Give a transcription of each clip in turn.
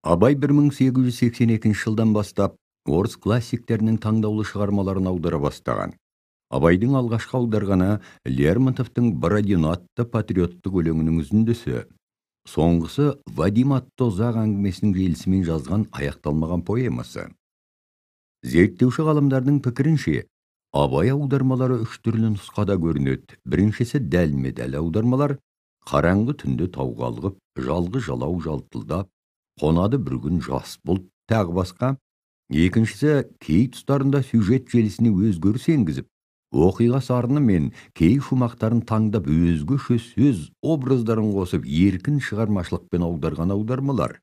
Абай 1882 жылдан бастап орыс классиктерінің таңдаулы шығармаларын аудара бастаған. Абайдың алғашқы аударғаны Лермонтовтың «Бородино» атты патриоттық өлеңінің үзіндісі. Соңғысы Вадим атты ұзақ әңгімесінің желісімен жазған аяқталмаған поэмасы. Зерттеуші ғалымдардың пікірінше, Абай аудармалары үш түрлі нұсқада көрінеді. Біріншісі дәлме-дәл аудармалар, қараңғы түнде тауға алғып, жалғы жалау жалтылдап, қонады бір күн жас бұлт, тағы басқа. Екіншісі кей тұстарында сюжет желісіне өзгеріс енгізіп, оқиға сарыны мен кей шумақтарын таңдап өзгеше сөз образдарын қосып еркін шығармашылықпен аударған аудармалар.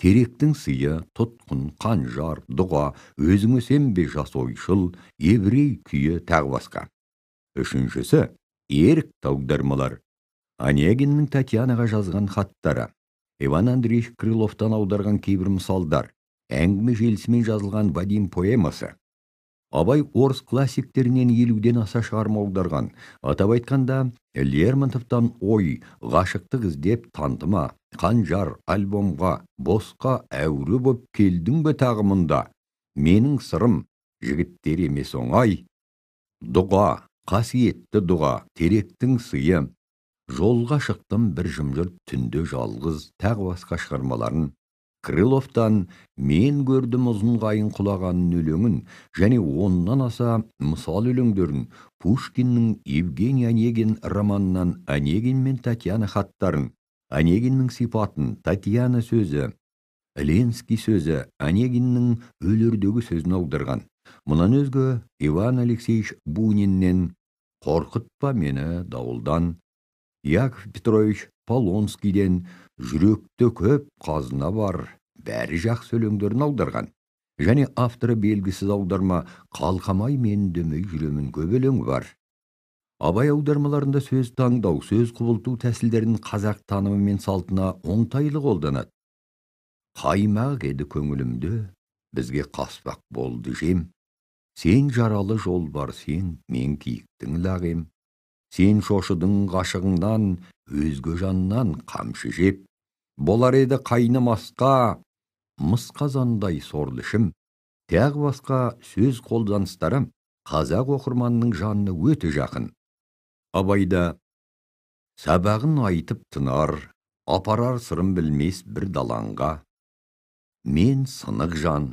Теректің сыйы, тұтқын, қанжар, дұға, өзіңе сенбе жас ойшыл, еврей күйі, тағы басқа. Үшіншісі ерік аудармалар. Онегиннің Татьянаға жазған хаттары, Иван Андреевич Крыловтан аударған кейбір мысалдар, әңгіме желісімен жазылған Вадим поэмасы. Абай орыс классиктерінен 50-ден аса шығарма аударған. Атап айтқанда, Лермонтовтан ой, ғашықтық іздеп тантыма, қанжар, альбомға, босқа әуре боп келдің бе тағы мұнда, менің сырым, жігіттер емес оңай, дұға, қасиетті дұға, теректің сыйы, жолға шықтым бір жымжырт түнде жалғыз, тағы басқа шығармаларын. Крыловтан мен көрдім ұзын қайын құлағанын өлеңін, және оннан аса мысал өлеңдерін, Пушкиннің Евгений Онегин романынан Онегин мен Татьяна хаттарын, Онегиннің сипатын, Татьяна сөзі, Ленский сөзі, Онегиннің өлердегі сөзін аударған. Мұнан өзге Иван Алексеевич Буниннен «Қорқытпа мені дауылдан», Яков Петрович Полонскийден «Жүректе көп қазына бар», бәрі жақсы өлеңдерін аударған. Және авторы белгісіз аударма «Қалқамай мен дөмей жүремін» көп өлеңі бар. Абай аудармаларында сөз таңдау, сөз құбылту тәсілдерін қазақ танымы мен салтына оңтайлы қолданады. Қаймақ еді көңілімде, бізге қаспақ болды жем. Сен жаралы жол бар сен, мен киіктің лағем. Сен шошыдың ғашығыңнан, өзге жаннан қамшы жеп. Болар еді қайнамасқа, мыс қазандай сорлы ішім. Тағы басқа сөз қолданыстары қазақ оқырманның жанына өте жақын. Абайда сабағын айтып тынар, апарар сырым білмес бір даланға. Мен сынық жан,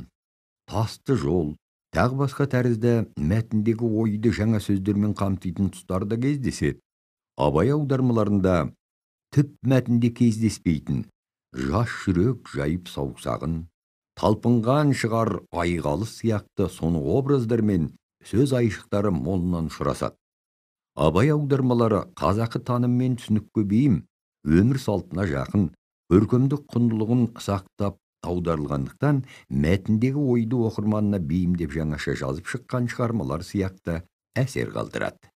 тасты жол, тағы басқа тәрізді мәтіндегі ойды жаңа сөздермен қамтитын тұстарда кездеседі. Абай аудармаларында түп мәтінде кездеспейтін жас жүрек жайып саусағын, талпынған шығар айғалы сияқты соны образдармен сөз айшықтары молынан ұшырасады. Абай аудармалары қазақы таным мен түсінікке бейім, өмір салтына жақын, көркемдік құндылығын сақтап аударылғандықтан мәтіндегі ойды оқырманына бейімдеп жаңаша жазып шыққан шығармалар сияқты әсер қалдырады.